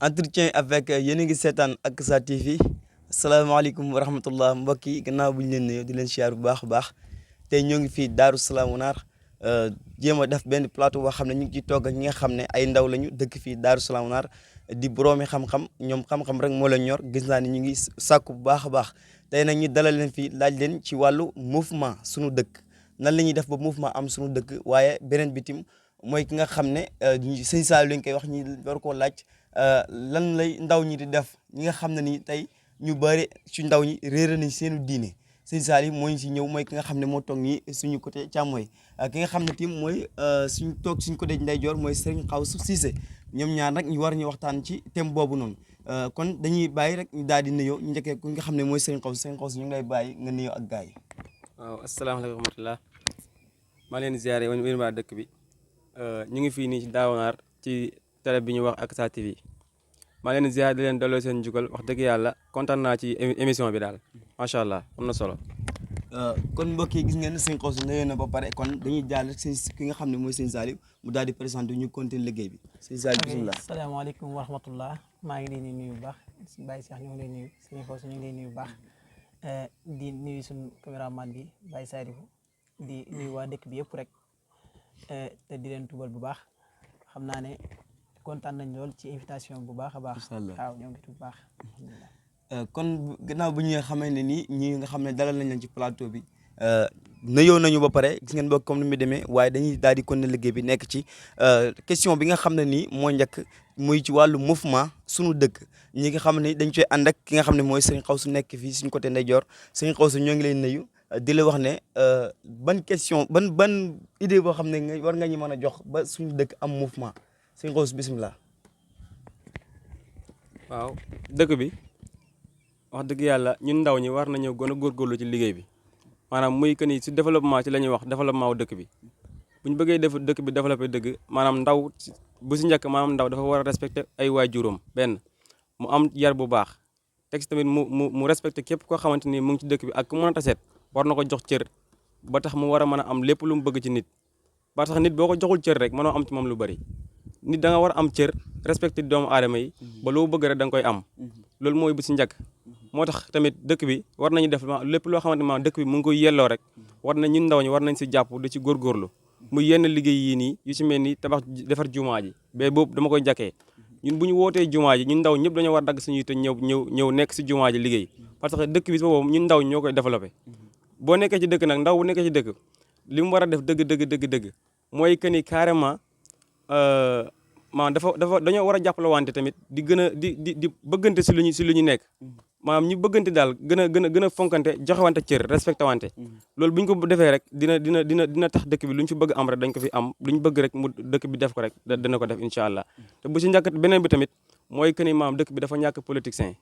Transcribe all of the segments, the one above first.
entretien avec yéen a ngi seetaan Aqsa TV asalaamaaleykum wa rahmatullah mbokk yi gannaaw bu ñu leen nuyoo di leen siyaar bu baax a baax tey ñoo ngi fii Daaru Salaam Naar jéem a def benn plateau boo xam ne ñu ngi ciy togg ak ñi nga xam ne ay ndaw lañu dëkk fii Daaru Salaam Naar di boroomi xam-xam ñoom xam-xam rek moo leen ñor gis naa ne ñu ngi sàkku bu baax a baax tey nag ñu dalal leen fii laaj leen ci wàllu mouvement sunu dëkk nan la ñuy def ba mouvement am sunu dëkk waaye beneen bitim mooy ki nga xam ne sëñ Saliou lañ koy wax ñi war koo laaj lan lay ndaw ñi di def ñi nga xam ne ni tey ñu bëri ci ndaw ñi réere nañ seenu diine sëñ Saliou moo ñu si ñëw mooy ki nga xam ne moo toog nii suñu côté càmmooy ki nga xam ne tim mooy suñu côté ndeyjoor mooy Serigne Xawsu Cissé ñoom ñaar nag ñu war ñu waxtaan ci thème boobu noonu kon dañuy bàyyi rek ñu daal di nuyoo ñu njëkkee ku nga xam ne mooy Serigne Xawsu ñu ngi lay bàyyi nga nuyoo ak gars yi. waaw asalaamaaleykum wa rahmatulah maa leen ziare wéen waa dëkk bi ñu ngi fii nii ci Daaru Naar ci télé bi ñu wax Aqsa TV maa leen ziare di leen delloo seen njukkal wax dëgg yàlla kontaan naa ci émission bi daal macha allah am na solo. kon mbokk yi gis ngeen ne Serigne Xawsu nuyoo na ba pare kon dañuy jàll ki nga xam ne mooy Serigne Saliou mu daal di présenté ñu continuer liggéey bi Serigne Saliou bisimilah. asalaamaaleykum wa rahmatullah maa ngi leen di nuyu bu baax Baye Cheikh ñu ngi lay nuyu Serigne Xawsu ñu ngi lay nuyu bu baax di nuyu suñu caméraman bi Baye Saliou di nuyu waa dëkk bi yëpp rek te di leen tubal bu baax xam naa ne kontaan nañ lool ci invitation bu baax a baax. waaw ñoo ngi tudd bu baax. kon gannaaw bu ñu xamee ne nii ñi nga xam ne dalal nañ leen ci plateau bi nuyoo nañu ba pare gis ngeen bokk comme ni mu demee waaye dañuy daal di continuer liggéey bi nekk ci question bi nga xam ne nii moo njëkk muy ci wàllu mouvement sunu dëkk ñi nga xam ne dañ koy ànd ak ki nga xam ne mooy Serigne Xawsu nekk fii suñu côté ndeyjoor Serigne Xawsu ñoo ngi lay nuyu di la wax ne ban question ban idée boo xam ne war nga ñu mën a jox ba suñu dëkk am mouvement Serigne Xawsu bisimilah. waaw dëkk bi. wax dëgg yàlla ñun ndaw ñi war nañoo gën a góorgóorlu ci liggéey bi maanaam muy que ni si développement ci la ñuy wax développement wu dëkk bi bu ñu bëggee def dëkk bi développé dëgg maanaam ndaw bu si njëkk maanaam ndaw dafa war a respecté ay waajuram benn mu am yar bu baax teg si tamit mu respecté képp koo xamante ni mu ngi ci dëkk bi ak ku mën a taseet war na ko jox cër ba tax mu war a mën a am lépp lu mu bëgg ci nit ba tax nit boo ko joxul cër rek mënoo am ci moom lu bëri nit da nga war a am cër respecté doomu aadama yi ba loo bëgg rek da nga koy am loolu mooy bu si njëkk moo tax tamit dëkk bi war nañu def lépp loo xamante ne dëkk bi mu ngi koy yelloo rek war na ñun ndaw ñi war nañ si jàpp di ci góorgóorlu muy yenn liggéey yii nii yu ci mel ni tabax defar jumaa ji ba boobu dama koy jàkkee ñun bu ñu wootee jumaa ji ñun ndaw ñëpp dañoo war dagg suñuy te ñëw nekk si jumaa ji liggéey parce que dëkk bi boobu ñun ndaw ñoo koy développé boo nekkee ci dëkk nag ndaw bu nekkee ci dëkk li mu war a def dëgg mooy que ni carrément maanaam dafa dañoo war a jàppale wante tamit di gën a di bëggante si lu ñu nekk maanaam ñu bëggante daal gën a fonkante joxe wante cër respecté wante loolu bu ñu ko defee rek dina tax dëkk bi lu ñu fi bëgg am rek dañ ko fi am lu ñu bëgg rek mu dëkk bi def ko rek dana ko def incha allah te bu si njëkk beneen bi tamit mooy que ni maanaam dëkk bi dafa ñàkk politicien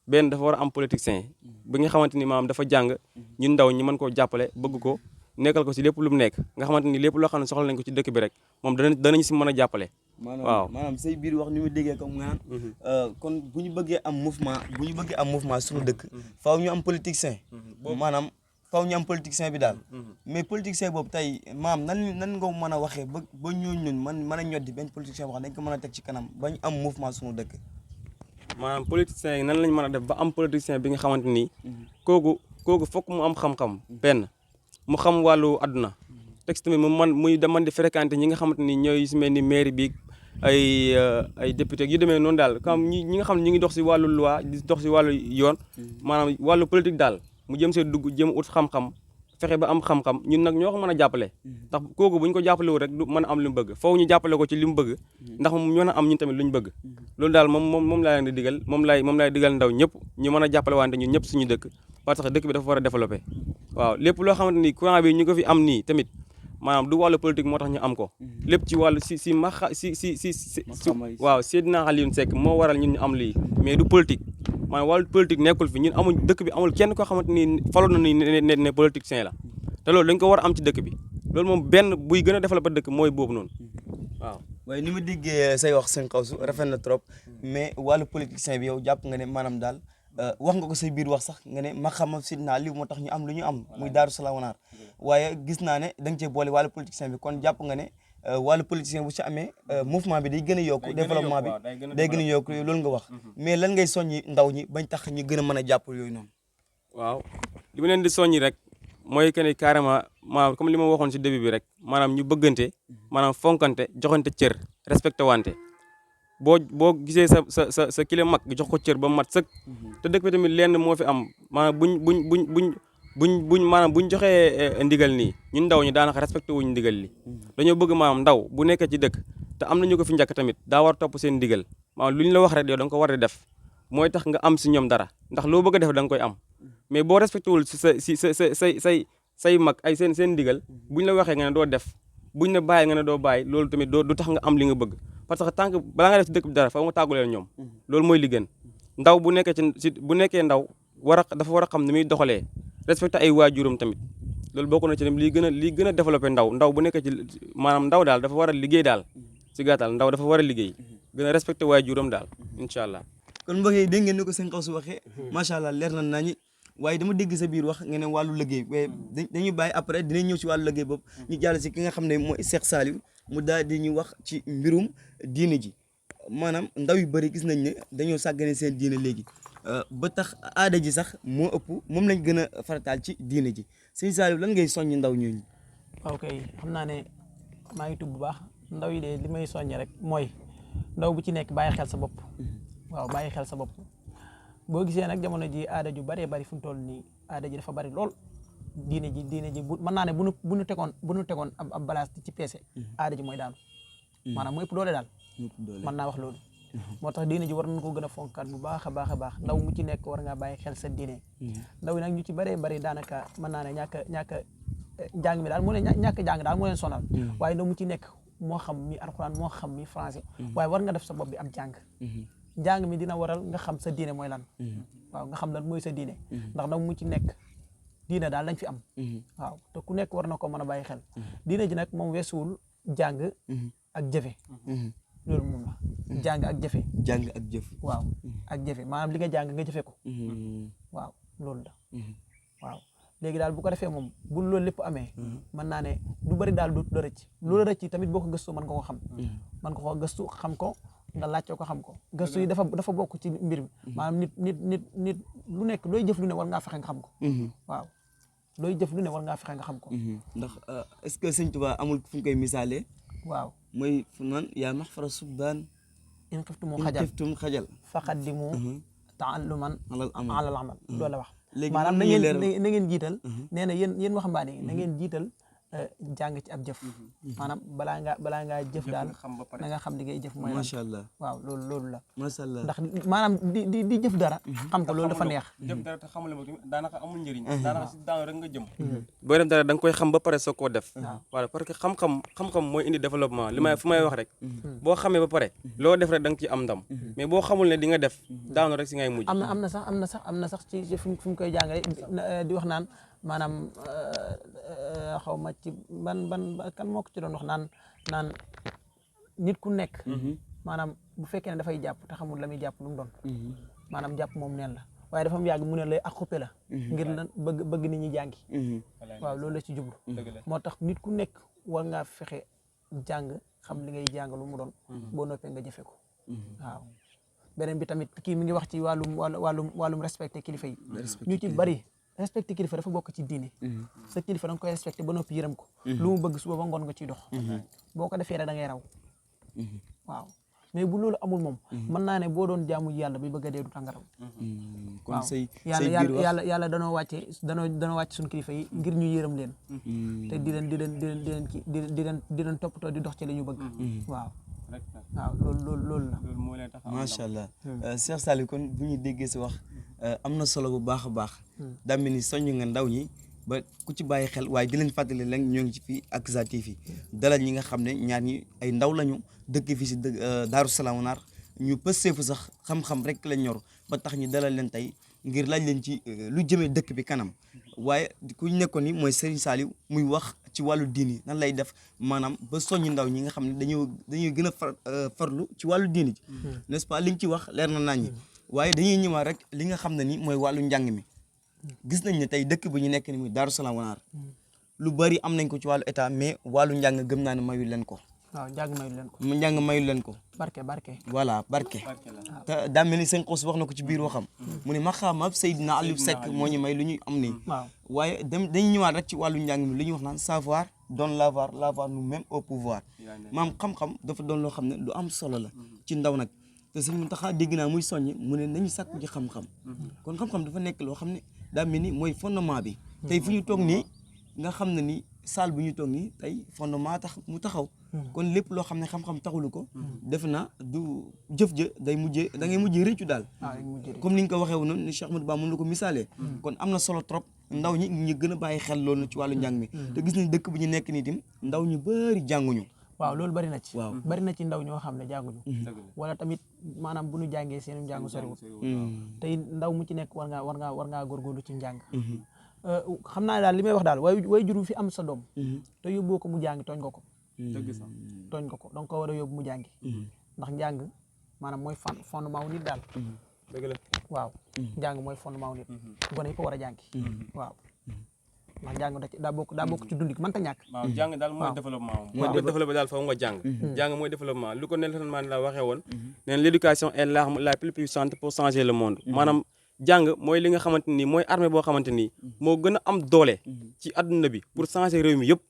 benn dafa war a am politicien bi nga xamante ni maanaam dafa jàng ñun ndaw ñi mën koo jàppale bëgg ko nekkal ko si lépp lu mu nekk nga xamante ni lépp loo xam ne soxla nañ ko ci dëkk bi rek moom danañ si mën a jàppale waaw maanaam say biir wax ni mu déggee comme nga naan kon bu ñu bëggee am mouvement suñu dëkk faaw ñu am politicien maanaam faaw ñu am politicien bi daal mais politicien boobu tey maam nan nga mën a waxee ba ñooñu mën a ñoddi benn politicien boo xam dañ ko mën a teg ci kanam ba ñu am mouvement suñu dëkk maanaam politicien yi nan lañ mën a def ba am politicien bi nga xamante ni kooku fokk mu am xam-xam benn mu xam wàllu àdduna texte tamit mu muy man di fréquenté ñi nga xamante ni ñooy si mel ni mairie bi ay député yu demee noonu daal comme ñi nga xam ne ñu ngi dox si wàllu loi di dox si wàllu yoon maanaam wàllu politique daal mu jëm see dugg jëm ut xam-xam fexe ba am xam-xam ñun nag ñoo ko mën a jàppale ndax kooku bu ñu ko jàppalewul rek du mën a am li mu bëgg foofu ñu jàppale ko ci li mu bëgg ndax moom ñoo na am ñun tamit lu ñu bëgg loolu daal moom laa leen di digal moom laay digal ndaw ñëpp ñu mën a jàppale wante ñun ñëpp suñu dëkk parce que dëkk bi dafa war a développé waaw lépp loo xamante ni courant bi ñu ko fi am nii tamit maanaam du wàllu politique moo tax ñu am ko lépp ci wàllu waaw Seydina Alioune Seck moo waral ñun ñu am lii mais du politique maanaam wàllu politique nekkul fi ñun amul dëkk bi amul kenn koo xamante ni faloon na ni ne politicien la te loolu dañ ko war a am ci dëkk bi loolu moom benn buy gën a développé dëkk mooy boobu noonu waaw waaye ni ma déggee say wax Serigne Xawsu rafet na trop mais wàllu politicien bi yow jàpp nga ne maanaam daal wax nga ko say biir wax sax nga ne ma xam sidna li moo tax ñu am lu ñu am muy Daaru Salaam Naar waaye gis naa ne da nga cee boole wàllu politicien bi kon jàpp nga ne wàllu politicien bu ci amee mouvement bi day gën a yokku développement bi day gën a yokku loolu nga wax mais lan ngay soññi ndaw ñi bañ tax ñu gën a mën a jàpp yooyu noonu. waaw li ma leen di soññi rek mooy que ni carrément maanaam comme li ma waxoon si début bi rek maanaam ñu bëggante maanaam fonkante joxante cër respecté wante boo gisee sa kilo mag jox ko cër ba mat sëkk te dëkk bi tamit lenn moo fi am maanaam buñ joxee ndigal nii ñun ndaw ñi daanaka respecté wuñ ndigal li dañoo bëgg maanaam ndaw bu nekkee ci dëkk te am nañu ko fi njëkk tamit daa war topp seen ndigal maanaam lu ñu la wax rek yow da nga ko war a def mooy tax nga am si ñoom dara ndax loo bëgg a def da nga koy am mais boo respecté wul si say mag ay seen ndigal buñ la waxee nga ne doo def buñ ne bàyyi nga ne doo bàyyi loolu tamit du tax nga am li nga bëgg parce que tant que balaa nga def si dëkk bi dara fa nga tàggulee ñoom loolu mooy li gën ndaw bu nekkee ndaw dafa war a xam ni muy doxalee respecté ay waajuram tamit loolu bokk na ci lii gën a développé ndaw bu nekkee ci maanaam ndaw daal dafa war a liggéey daal si gàttal ndaw dafa war a liggéey gën a respecté waajuram daal incha allah. kon mbokk yi dégg ngeen ni ko sëñ Xawsu waxee macha allah leer na nañu waaye dama dégg sa biir wax nga ne wàllu liggéey waaye dañuy bàyyi après dinañ ñëw si wàllu liggéey boobu ñu jàll si ki nga xam ne mooy Cheikh Saliou mu daal di ñu wax ci mbirum diine ji maanaam ndaw yu bëri gis nañ ne dañoo sàggane seen diine léegi ba tax aada ji sax moo ëpp moom lañ gën a farataal ci diine ji sëñ Saliou lan ngay soññi ndaw ñooñu. waaw kay xam naa ne maa ngi tudd bu baax ndaw yi de li may soññi rek mooy ndaw bu ci nekk bàyyi xel sa bopp waaw bàyyi xel sa bopp boo gisee nag jamono ji aada ju bëree bëri fu mu toll nii aada ji dafa bëri lool diine ji bu mën naa ne bu nu tegoon ab balance ci peese aada ji mooy daanu maanaam mu ëpp doole daal mën naa wax loolu moo tax diine ji war nañ ko gën a fonkaat bu baax a baax a baax ndaw mu ci nekk war ngaa bàyyi xel sa diine ndaw yi nag ñu ci bëree bëri daanaka mën naa ne ñàkk jàng mi daal moo leen ñàkk jàng daal moo leen sonal waaye ndaw mu ci nekk moo xam mi alxuraan moo xam mi français waaye war nga def sa bopp bi am jàng mi dina waral nga xam sa diine mooy lan waaw nga xam lan mooy sa diine ndax ndaw mu ci nekk diine daal lañ fi am waaw te ku nekk war na ko mën a bàyyi xel diine ji nag moom weesuwul jàng ak jëfe loolu moom la jàng ak jëfe waaw ak jëfe maanaam li nga jàng nga jëfe ko waaw loolu la waaw léegi daal bu ko defee moom bu loolu lépp amee mën naa ne du bëri daal du la rëcc lu la rëcc tamit boo ko gëstoo mën nga ko xam mën nga ko gëstu xam ko nga laajte ko xam ko gëstu yi dafa bokk ci mbir mi maanaam nit lu nekk looy jëf lu ne war ngaa fexe nga xam ko waaw looy jëf lu ne war ngaa fexe nga xam ko ndax est-ce que sëñ Tuubaa amul fu ñu koy misaalee waaw mooy fu naan yaa maxfara subdaan in xiftum xajal faqaddimu taalluman alal amal loolu la wax maanaam na ngeen jiital nee na yéen waxambaane yi na ngeen jiital jàng ci ab jëf maanaam balaa ngaa jëf daal na nga xam li ngay jëf mooy macha allah waaw loolu la macha allah ndax maanaam di jëf dara xam ko loolu dafa neex jëf dara te xamul ma daanaka amul njëriñ daanaka si daaw rek nga jëm boo dem dara da nga koy xam ba pare soo koo def voilà parce que xam-xam mooy indi développement fu may wax rek boo xamee ba pare loo def rek da nga ciy am ndam mais boo xamul ne di nga def daanu rek si ngay mujj am na sax ci fu mu koy jàngale di wax naan maanaam xaw ma ci ban kan moo ko ci doon wax naan nit ku nekk maanaam bu fekkee ne dafay jàpp te xamul la muy jàpp lu mu doon maanaam jàpp moom neen la waaye dafa mu yàgg mu ne lay accoupé la ngir lan bëgg nit ñi jàngi waaw loolu la ci jublu moo tax nit ku nekk war ngaa fexe jàng xam li ngay jàng lu mu doon boo noppee nga jëfe ko waaw beneen bi tamit kii mi ngi wax ci wàllum respecté kilifa yi ñu ci bari respecté kilifa dafa bokk ci diine sa kilifa da nga koy respecté ba noppi yërëm ko lu mu bëgg suba ba ngoon nga ciy dox boo ko defee rek da ngay raw waaw mais bu loolu amul moom mën naa ne boo doon jaamu yàlla bi bëgg a dee du tàngaraw kon say yàlla danoo wàcce suñu kilifa yi ngir ñu yërëm leen te di leen toppatoo di dox ci li ñu bëgg waaw loolu la macha allah Cheikh Saliou kon bu ñu déggee si wax am na solo bu baax a baax daa mel ni soññ nga ndaw ñi ba ku ci bàyyi xel waaye di leen fàttali leen ñoo ngi ci fii Aqsa TV dalal ñi nga xam ne ñaar ñi ay ndaw lañu dëkk fii si Daaru Salaam Naar ñu pëseefu sax xam-xam rek lañ ñor ba tax ñu dalal leen tey ngir laaj leen ci lu jëmee dëkk bi kanam waaye ku nekkoon ni mooy Serigne Saliou muy wax ci wàllu diini nan lay def maanaam ba soññi ndaw ñi nga xam ne dañuy gën a farlu ci wàllu diini ji n'est-ce pas liñ ci wax leer na naññi waaye dañuy ñëwaat rek li nga xam ne ni mooy wàllu njàng mi gis nañ ne tey dëkk bi ñu nekk ni muy Daaru Salaam Wanaar lu bari am nañ ko ci wàllu état mais wàllu njàng gëm naa ne mayul leen ko waaw njàng mayul leen ko njàng mayul leen ko barke voilà barke te daa mel ni sëñ Xos wax na ko ci biir waxam mu ne maqaamab Seydina Aliou Seck moo ñu may lu ñuy am nii waaw waaye dañuy ñëwaat rek ci wàllu njàng mi li ñuy wax naan savoir donne l'avoir nous même au pouvoir maam xam-xam dafa doon loo xam ne lu am solo la ci ndaw nag te sëñ Mountakha dégg naa muy soññ mu ne nañu sàkku ci xam-xam kon xam-xam dafa nekk loo xam ne daa mel ni mooy fondement bi tey fu ñu toog nii nga xam ne ni salle bu ñu toog nii tey fondement tax mu taxaw kon lépp loo xam ne xam-xam taxulu ko def na du jëf ja day mujjee da ngay mujjee rëccu daal comme ni nga ko waxee woon ni Cheikh Ahmadou Bamba mun la ko misaalee kon am na solo trop ndaw ñi ñu gën a bàyyi xel loolu ci wàllu njàng mi te gis nañ dëkk bu ñu nekk nii tim ndaw ñu bëri jànguñu waaw loolu bari na ci waaw bari na ci ndaw ñoo xam ne jànguñu wala tamit maanaam bu ñu jàngee seen njàng soriwul tey ndaw mu ci nekk war ngaa góorgóorlu ci njàng xam naa daal li may wax daal way juru fi am sa doom te yóbboo ko mu jàngi tooñ nga ko tooñ nga ko donc ko war a yóbbu mu jàngi ndax njàng maanaam mooy fondement wu nit daal dëgg la waaw njàng mooy fondement wu nit gone yi ko war a jàngi waaw ndax njàng daa bokk ci dund gi mënta ñàkk waaw jàng daal mooy développement mooy développé daal foofu nga jàng jàng mooy développement lu ko Nelson Mandela waxee woon neen l'éducation est l'arme la plus puissante pour changer le monde maanaam jàng mooy li nga xamante ni mooy armée boo xamante ni moo gën a am doole ci adduna bi pour changer réew mi yëpp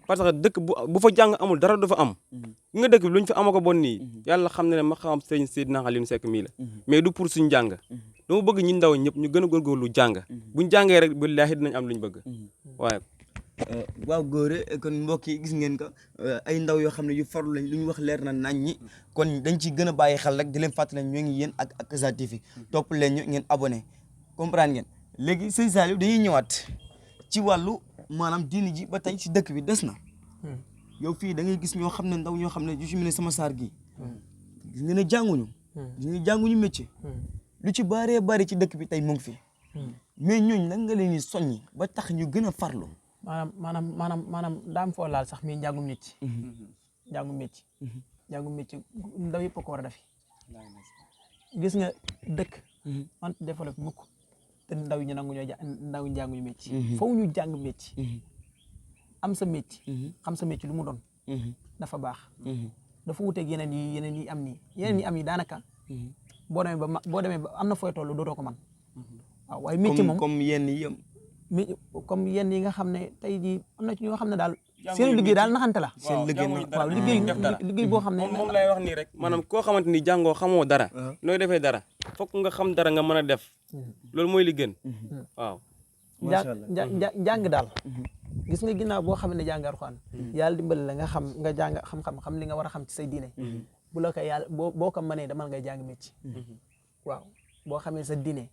parce que dëkk bu fa jàng amul dara du fa am nga dëkk bi lu ñu fa ama ko bon nii yàlla xam ne ma xam sëñ Seydina Aliou Seck mii la mais du pour suñu jàng dama bëgg ñi ndaw ñëpp ñu gën a góorgóorlu jàng buñ jàngee rek billaahi dinañ am lu ñu bëgg waaye waaw góore kon mbokk yi gis ngeen ko ay ndaw yoo xam ne yu farlu lañ lu ñu wax leer na nañ ñi kon dañ ciy gën a bàyyi xel rek di leen fàttali ñoo ngi yéen ak Casa TV topp leen ñu ngeen abonné comprendre ngeen léegi sëñ Saliou dañuy ñëwaat ci wàllu maanaam diini ji ba tey ci dëkk bi des na yow fii da ngay gis ñoo xam ne ndaw ñoo xam ne ju ci mel ne sama saar gi gis nga ne jànguñu gis nga jànguñu métier lu ci bëree bëri ci dëkk bi tey mu ngi fi mais ñooñu nag nga leen di soññi ba tax ñu gën a farlu maanaam daam foo laal sax mi njàngum métier njàngum métier ndaw yëpp ko war a defi gis nga dëkk man développé mukk te ndaw yi ñu nangu ñoo ndaw njànguñu métier foofu ñu jàng métier am sa métier xam sa métier lu mu doon dafa baax dafa wuteeg yeneen yi am nii yeneen yi am yi daanaka boo demee ba am na fooy toll dootoo ko man waaw waaye métier moom comme yenn yi comme yenn yi nga xam ne tey jii am na ci ñoo xam ne daal seen liggéey daal naxante la seen liggéey waaw liggéey boo xam ne moom lay wax nii rek maanaam koo xamante ni jàngoo xamoo dara nooy defee dara fokk nga xam dara nga mën a def loolu mooy li gën waaw jàng daal gis nga ginnaaw boo xam ne jàng Alxuraan yàlla dimbali la nga xam nga jàng xam li nga war a xam ci say diine bu la ko yàlla boo ko mënee demal ngay jàng métier waaw boo xamee sa diine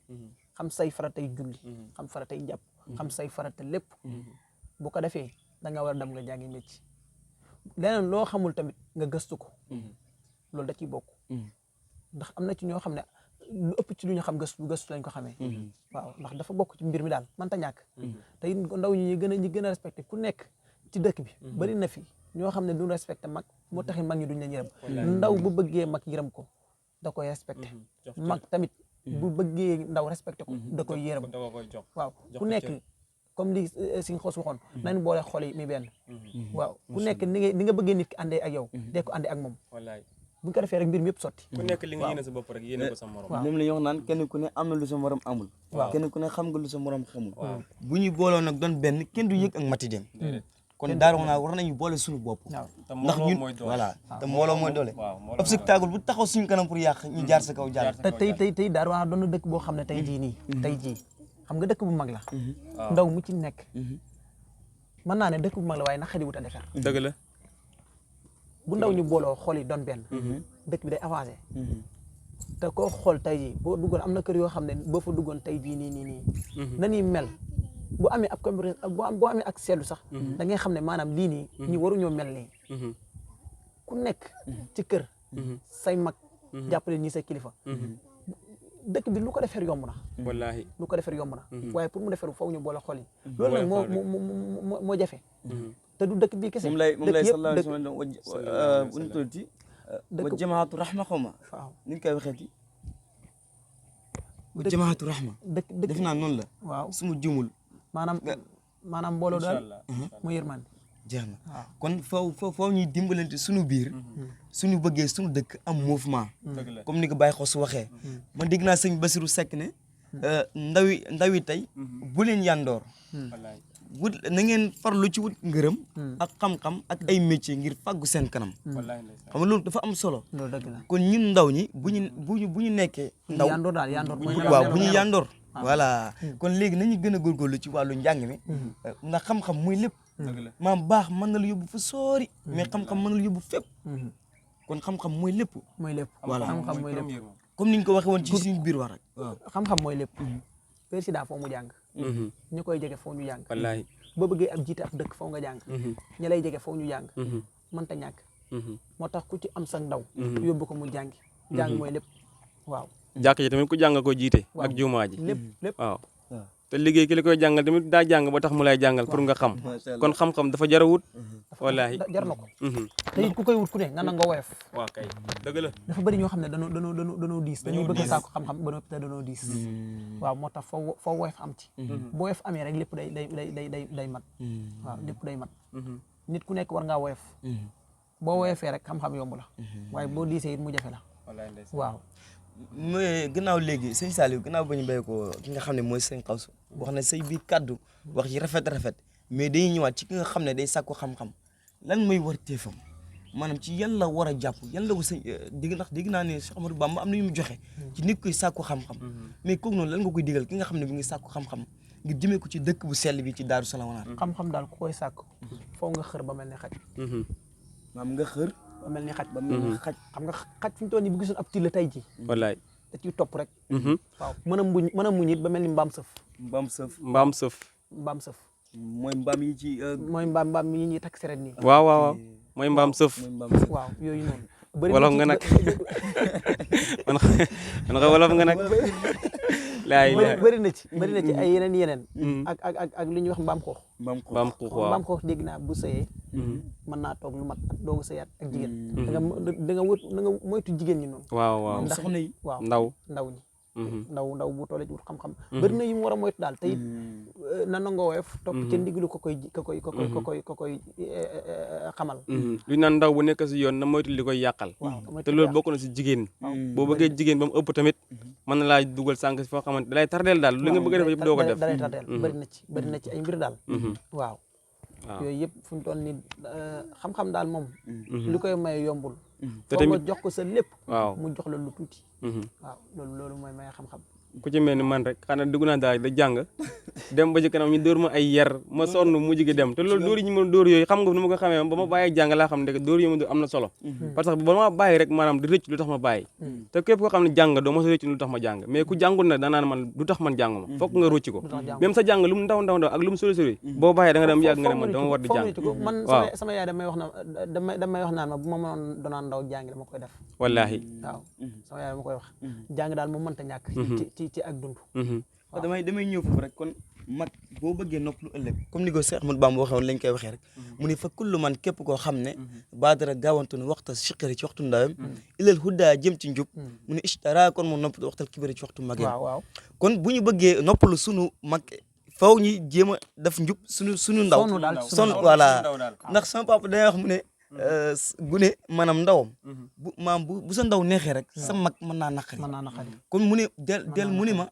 xam say faratay julli xam faratay jàpp xam say farata lépp bu ko defee da nga war a dem nga jàngi métier leneen loo xamul tamit nga gëstu ko loolu da ciy bokk ndax am na ci ñoo xam ne lu ëpp ci lu ñu xam gëstu lañ ko xamee waaw ndax dafa bokk ci mbir mi daal mënta ñàkk te it ndaw ñi gën a respecté ku nekk ci dëkk bi bari na fi ñoo xam ne du respecté mag moo taxi mag ñi duñ leen yërëm ndaw bu bëggee mag yërëm ko da koy respecté mag tamit bu bëggee ndaw respecté ko da koy yërëm waaw ku nekk comme li si xoos waxoon nañ boole xol yi mi benn waaw ku nekk ni nga bëggee nit ki àndee ak yow dee ko àndee ak moom bu ñu ko defee rek mbir mi yëpp sotti ku nekk li nga yéene sa bopp rek yéene ko sa morom moom la ñuy wax naan kenn ku ne am na lu sa morom amul kenn ku ne xam nga lu sa morom xamul bu ñu booloo nag doon benn kenn du yëg ak mati dem kon daara wax naa war nañu boole suñu bopp ndax ñun voilà te mbooloo mooy doole obstacle bu taxaw suñu kanam pour yàq ñu jaar sa kaw jaar te tey daara wax doon na dëkk boo xam ne tey jii nii tey jii xam nga dëkk bu mag la ndaw mu ci nekk mën naa ne dëkk bu mag la waaye naqari wut a defar dëgg la bu ndaw ñu booloo xool yi doon benn dëkk bi day avancé te koo xool tey jii boo duggoon am na kër yoo xam ne boo fa duggoon tey jii nii na ñuy mel bu amee ak compétence boo amee ak seetlu sax da ngay xam ne maanaam lii nii ñi waruñoo mel nii ku nekk ci kër say mag jàppale ñi say kilifa dëkk bi lu ko defar yomb na wallaahi lu ko defar yomb na waaye pour mu defar faw ñu boole xol yi loolu nag moo jafe te du dëkk bii kese moom lay sallallahu alayhi wa sallam wa jamaatu rahma xawma waaw ni ñu koy waxee ci jamaatu rahma dëkk def naa noonu la waaw suma jumul maanaam mbooloo daal mu yërmande jeex na waaw kon foo ñuy dimbalante suñu biir suñu bëggee suñu dëkk am mouvement comme ni ko Baye Xos waxee man dégg naa sëñ Basirou Seck ne ndawi tey bu leen yandoor wut na ngeen farlu ci wut ngërëm ak xam-xam ak ay métier ngir fàggu seen kanam xam nga loolu dafa am solo loolu dëgg la kon ñun ndaw ñi bu ñu nekkee ndaw yandoor daal yandoor mooy waaw bu ñu yandoor voilà kon léegi nañu gën a góorgóorlu ci wàllu njàng mi ndax xam-xam muy lépp maam baax mën na la yóbbu fa soori mais xam-xam mën na la yóbbu fépp kon xam-xam mooy lépp voilà xam-xam mooy lépp comme ni ñu ko waxee woon ci suñu biir wax rek waaw xam-xam mooy lépp président foo mu jàng ñu koy jege foo ñu jàng wallaahi boo bëggee ab jiite ab dëkk foo nga jàng ñi lay jege foo ñu jàng mënta ñàkk moo tax ku ci am sa ndaw yóbbu ko mu jàngi jàng mooy lépp waaw jàkk ji tamit ku jàng ko jiite ak jumaa ji lépp waaw te liggéey ki la koy jàngal tamit daa jàng ba tax mu lay jàngal pour nga xam kon xam-xam dafa jar a wut wallaahi jar na ko te it ku koy wut ku ne nga nangoo woyof waaw kay dëgg la dafa bëri ñoo xam ne danoo diis dañuy bëgg a saako xam-xam ba noppi te danoo diis waaw moo tax foo woyof am ci boo woyof amee rek lépp day mat waaw lépp day mat nit ku nekk war ngaa woyof boo woyofee rek xam-xam yomb la waaye boo diisee it mu jafe la waaw mais gannaaw léegi sëñ Saliou gannaaw ba ñu béy ko ki nga xam ne mooy sëñ Xawsu wax na say biir kàddu wax yi rafet mais dañuy ñëwaat ci ki nga xam ne day sàkku xam-xam lan mooy war teefam maanaam ci yan la war a jàpp yan la ko sëñ dégg naa ne Cheikh Amadou Bamba am na yu mu joxe ci nit koy sàkku xam-xam mais kooku noonu lan nga koy digal ki nga xam ne bi ngi sàkku xam-xam ngir jëmee ko ci dëkk bu sell bi ci Daaru Salaam xam-xam daal ku koy sàkku foo nga xër ba mel ne xaj maam nga xër ba mel ni xaj xaj xam nga xaj fi ñu toll nii bu gisoon ab till tey ji wallaay da ciy topp rek waaw mën a muñ it ba mel ni mbaam sëf mbaam sëf mooy mbaam yi ci mooy mbaam yi ñuy takk seret nii waaw mooy mbaam sëf waaw yooyu noonu wolof nga nag man xa wolof nga nag bëri na ci ay yeneen ak li ñuy wax mbaam xuux waaw mbaam xuux dégg naa bu sëyee mën naa toog lu mat at doogu sëyaat ak jigéen da nga moytu jigéen ñi noonu waaw ndax soxna yi waaw ndaw ñi ndaw bu tollee ci wut xam-xam bëri na yu mu war a moytu daal te it na nangoo woyof topp ca ndigalu ko koy xamal lu naan ndaw bu nekk si yoon na moytu li koy yàqal te loolu bokk na si jigéen boo bëggee jigéen ba mu ëpp tamit mën na laa dugal sànq si foo xamante dalay tardeel daal li nga bëgg a def yëpp doo ko def dalay tardeel bëri na ci ay mbir daal waaw yooyu yëpp fu ñu toll ni xam-xam daal moom li koy may yombul te foo nga jox ko sa lépp waaw mu jox la lu tuuti waaw loolu mooy may xam-xam ku ci mel ni man rek xanaa dugg naa daal da jàng dem ba ci kanam ñu dóor ma ay yar ma sonn mu jigi dem te loolu dóor yi ñu mën dóor yooyu xam nga nu ma ko xamee ba ma bàyyi jàng laa xam ne dóor yi ma dóor am na solo parce que ba ma bàyyi rek maanaam di rëcc lu tax ma bàyyi te képp koo xam ne jàng doo ma sa rëcc lu tax ma jàng mais ku jàngul nag danaan man du tax man jàng ma fokk nga rëcc ko même sa jàng lu mu ndaw ak lu mu sori boo bàyyi da nga dem yàgg nga ne man dama war di jàng man sama yaay damay wax naan ma bu ma mënoon doonaan ndaw jàng dama koy def wallaahi waaw sama yaay dama koy wax jàng daal moom mënta ñàkk ci ak dund damay ñëw foofu rek kon mag boo bëggee nopp lu ëllëg comme ni ko Cheikh Ahmadou Bamba waxee woon lañ koy waxee rek mu ne fa kullu man képp koo xam ne baadara gaawantu ne waxta siqari ci waxtu ndawam ilal huda jëm ci njub mu ne ishtara kon mu nopp waxtal kibari ci waxtu magee waaw kon bu ñu bëggee noppalu sunu mag faw ñi jéem a def njub sunu ndaw son voilà ndax sama papa day wax mu ne gune maanaam ndawam bu sa ndaw neexee rek sa mag mën naa naqari kon mu ne del mu ne ma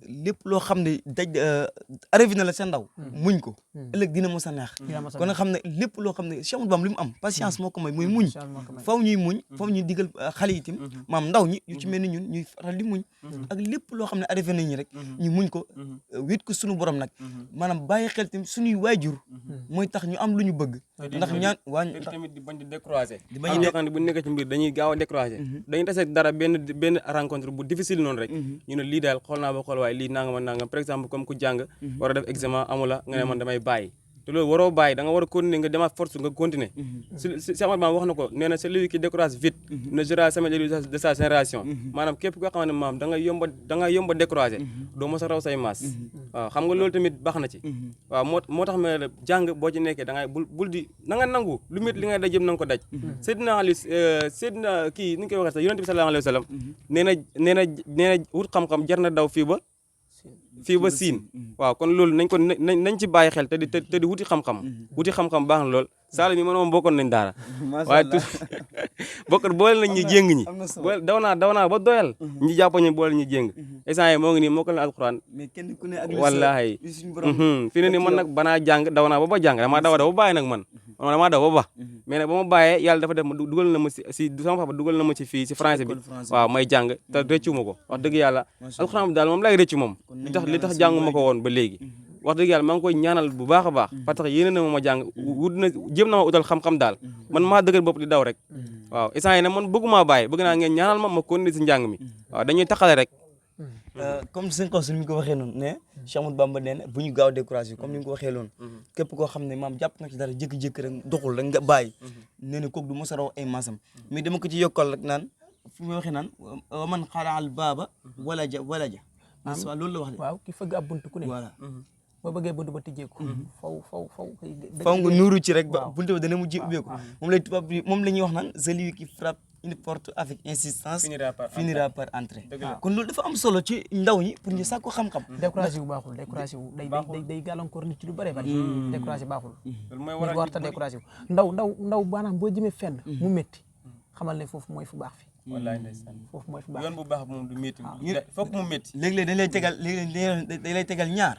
lépp loo xam ne arrivé na la sa ndaw muñ ko ëllëg dina mos a neex kon nga xam ne lépp loo xam ne Cheikh Ahmadou Bamba li mu am patience moo ko may mooy muñ faw ñuy muñ faw ñuy digal xale yi itam maam ndaw ñi yu ci mel ni ñun ñuy faral di muñ ak lépp loo xam ne arrivé nañu rek ñu muñ ko wéet ko suñu borom nag maanaam bàyyi xel tamit suñuy waajur mooy tax ñu am lu ñu bëgg ndax ñaan waa tamit di bañ di décroiser am ñoo xam ne bu nekkee ci mbir dañuy gaaw a décroiser dañuy tase dara benn rencontre bu difficile noonu rek ñu ne lii daal xool naa ba xool waaye lii nangam par exemple comme ku jàng war a def examen amula nga ne man damay bàyyi te loolu waroo bàyyi da nga war a continuer nga demaat force nga continuer si Ahmad Bamba wax na ko nee na celui qui décourage vite ne sera jamais de sa génération maanaam képp koo xam ne maam da nga yomba décourager doo mos a raw say maas waaw xam nga loolu tamit baax na ci waaw moo tax ma la jàng boo ci nekkee da ngay bul di na nga nangu lu mit li ngay daj yëpp na nga ko daj Seydina Ali Seydina kii ni ñu koy waxee sax yonent bi sallallahu alayhi wa sallam nee na wut xam-xam jar na daw fii ba siin waaw kon loolu nañ ci bàyyi xel te di wuti xam-xam baax na lool Saalum yi man moom bokkoon nañ daara waaye boole nañ ñu jéng ñi daw naa ba doyal ñi jàpp ñu boole ñu jéng instant yi moo ngi nii moo ko leen alxuraan wallaahi fi ne ni man nag banaa jàng daw naa ba jàng damaa daw ba bàyyi nag man damaa daw ba mais nag ba ma bàyyee yàlla dafa def dugal na ma si sama papa dugal na ma ci fii si français bi waaw may jàng te rëccu ma ko wax dëgg yàlla alxuraan bi daal moom lay rëccu moom li tax jàngu ma ko woon ba léegi wax dëgg yàlla maa ngi koy ñaanal bu baax a baax parce que yéene na ma jàng jéem na ma utal xam-xam daal man maa dëgër bopp di daw rek waaw instant yi nag man bëgguma bàyyi bëgg naa ngeen ñaanal ma continuer si njàng mi waaw dañuy taxale rek comme sëñ Xawsu ni mu ko waxee noonu ne Cheikh Ahmadou Bamba nee na bu ñu gaaw découragé comme ni nga ko waxee noonu képp koo xam ne maam jàpp nga ci dara jékki-jékki rek doxul rek nga bàyyi nee na kooku du mos a raw ay maasam mais dama ko ci yokkal rek naan fu muy waxee naan wa man xaraal baaba walaja loolu la wax de waaw ki fëgg ab bunt ku ne voilà boo bëggee bunt ba tijjeeku faw nga nuuru ci rek ba bunt ba dana mujj ubbeeku moom lay tubaab bi moom la ñuy wax naan celui qui frappe une porte avec insistance finira par entrer kon loolu dafa am solo ci ndaw ñi pour ñu sàkku xam-xam découragé wu baaxul découragé wu day gàllankoor nit ci lu bëree bëri découragé baaxul nit warta découragé wu ndaw maanaam boo jëmee fenn mu métti xamal ne foofu mooy fu baax fi wallaay ndeysaan foofu mooy fu baax yoon bu baax moom du métti fokk mu métti léeg-léeg dañ lay tegal ñaar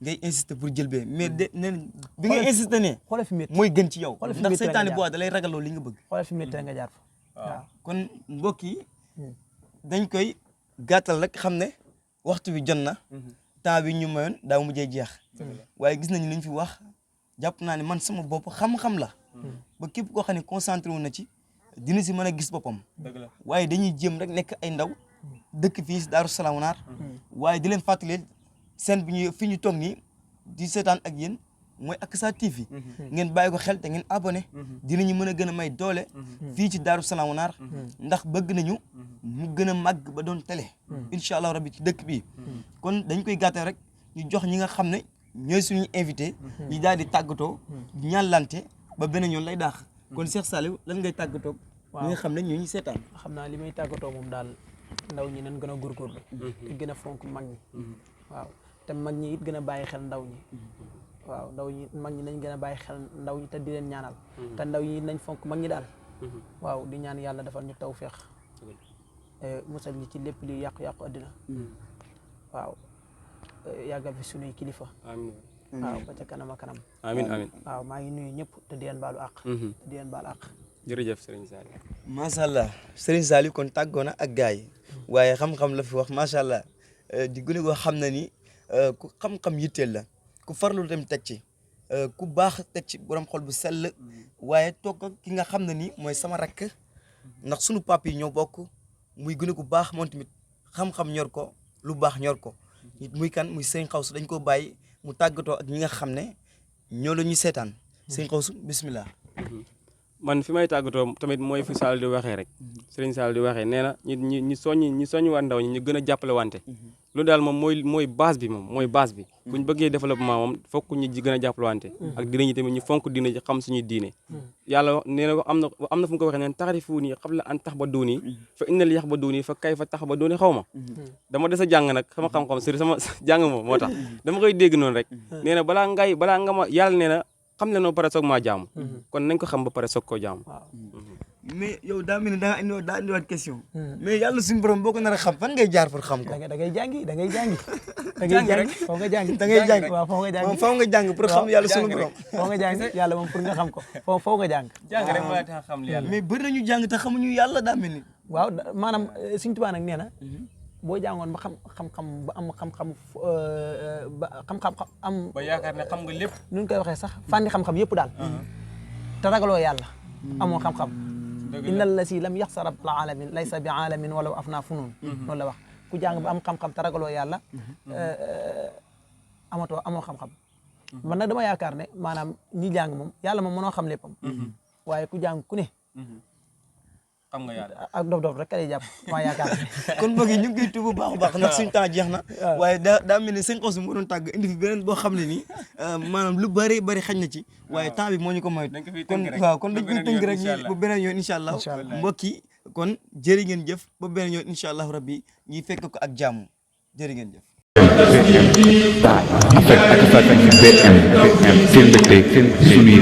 ngay insister pour jël bee mais neen bi ngay insister ne xoolal fi métti mooy gën ci yow ndax seytaane bu da lay ragaloo li nga bëgg xoolal fi métti nga jaar fa waaw kon mbokk yi dañ koy gàttal rek xam ne waxtu bi jot na temps bi ñu mayoon daa mujjee jeex waaye gis nañu li ñu fi wax jàpp naa ne man sama bopp xam-xam la ba képp koo xam ne concentré wu na ci dina si mën a gis boppam waaye dañuy jéem rek nekk ay ndaw dëkk fii si Daaru Salaam Naar waaye di leen fàttali seen bi ñu fi ñu toog nii di seetaan ak yéen mooy Aqsa TV ngeen bàyyi ko xel te ngeen abonné dinañu mën a gën a may doole fii ci Daaru Salaam Naar ndax bëgg nañu mu gën a màgg ba doon télé incha allah rabbi ci dëkk bi kon dañ koy gàttal rek ñu jox ñi nga xam ne ñooy suñuy invité ñi daal di tàggatoo ñaanlante ba beneen yoon lay daax kon Cheikh Saliou lan ngay tàggatoo ñi nga xam ne ñoo ñu seetaan xam naa li may tàggatoo moom daal ndaw ñi nañ gën a góorgóorlu te gën a fonk mag ñi waaw te mag ñi it gën a bàyyi xel ndaw ñi waaw ndaw ñi mag ñi nañ gën a bàyyi xel ndaw ñi te di leen ñaanal te ndaw ñi nañ fonk mag ñi daal waaw di ñaan yàlla defal ñu tawfeex musal ñi ci lépp li yàqu-yàqu àddina waaw yàggal fi sunuy kilifa waaw ba ca kanam a kanam amiin waaw maa ngi nuyu ñëpp te di leen baalu àq te di leen baal àq jërëjëf Serigne Saliou macha allah Serigne Saliou kon tàggoo na ak gars yi waaye xam-xam la fi wax macha allah di gune goo xam na ni ku xam-xam yitteel la ku farlu dem teg ci ku baax teg ci borom xol bu sell waaye toog ak ki nga xam ne ni mooy sama rakk ndax sunu pap yi ñoo bokk muy gune gu baax moom tamit xam-xam ñor ko lu baax ñor ko muy kan muy Serigne Xawsu dañ ko bàyyi mu tàggatoo ak ñi nga xam ne ñoo la ñuy seetaan Serigne Xawsu bismillah man fi may tàggatoo tamit mooy fi Sall di waxee rek Serigne Sall di waxee nee na ñi soññi waa ndaw ñi ñu gën a jàppale wante loolu daal moom mooy base bi moom mooy base bi bu ñu bëggee développement moom fokk ñu gën a jàppale wante ak diine ñi tamit ñu fonk diine ji xam suñuy diine yàlla nee na am na fu mu ko waxee neen taxarifuuni qabla an taxbaduuni fa innal yaxbaduuni fa kayfa taxbaduuni xaw ma dama des a jàng nag sama xam-xam sëriñ sama jàng moom moo tax dama koy dégg noonu rek nee na balaa nga ma yàlla nee na xam ne noo pare soog maa jaamu kon nañ ko xam ba pare soog koo jaamu mais yow daa mel ni daa indiwaat question mais yàlla suñu borom boo ko nar a xam fan ngay jaar pour xam ko da ngay jàngi foo nga jàngi da ngay jàng waaw foo nga jàngi moom foo nga jàng pour xam yàlla suñu borom foo nga jàngi yàlla moom pour nga xam ko foo nga jàng rek moo tax xam li yàlla mais bëri nañu jàng te xamuñu yàlla daa mel ni waaw maanaam Sëriñ Tuubaa nag nee na boo jàngoon ba xam-xam ba am xam-xam am ba yaakaar ne xam nga lépp nu ñu koy waxee sax fànni xam-xam yëpp daal te ragaloo yàlla amoo xam-xam innal lasi lam yaxsa rabbal alamin laysa bi alamin walaw afna funun loolu la wax ku jàng ba am xam-xam te ragaloo yàlla amoo xam-xam man nag dama yaakaar ne maanaam ñi jàng moom yàlla moom mënoo xam léppam waaye ku jàng ku ne xam nga yàlla ak dof-dof rek ka lay jàpp maa yaakaar ne kon mbokk yi ñu ngi koy tuub bu baax a baax ndax suñu temps jeex na waaye daa mel ni sëñ Xawsu moo doon tàgg indi fi beneen boo xam ne nii maanaam lu bëri bëri xañ na ci waaye temps bi moo ñu ko moytu kon waaw kon dañ koy tënk rek ba beneen yoon incha allah mbokk yi kon jërë ngeen jëf ba beneen yoon incha allah rabbi ñuy fekk ko ak jàmm jërë ngeen jëf BM seen mbégte seen suñuy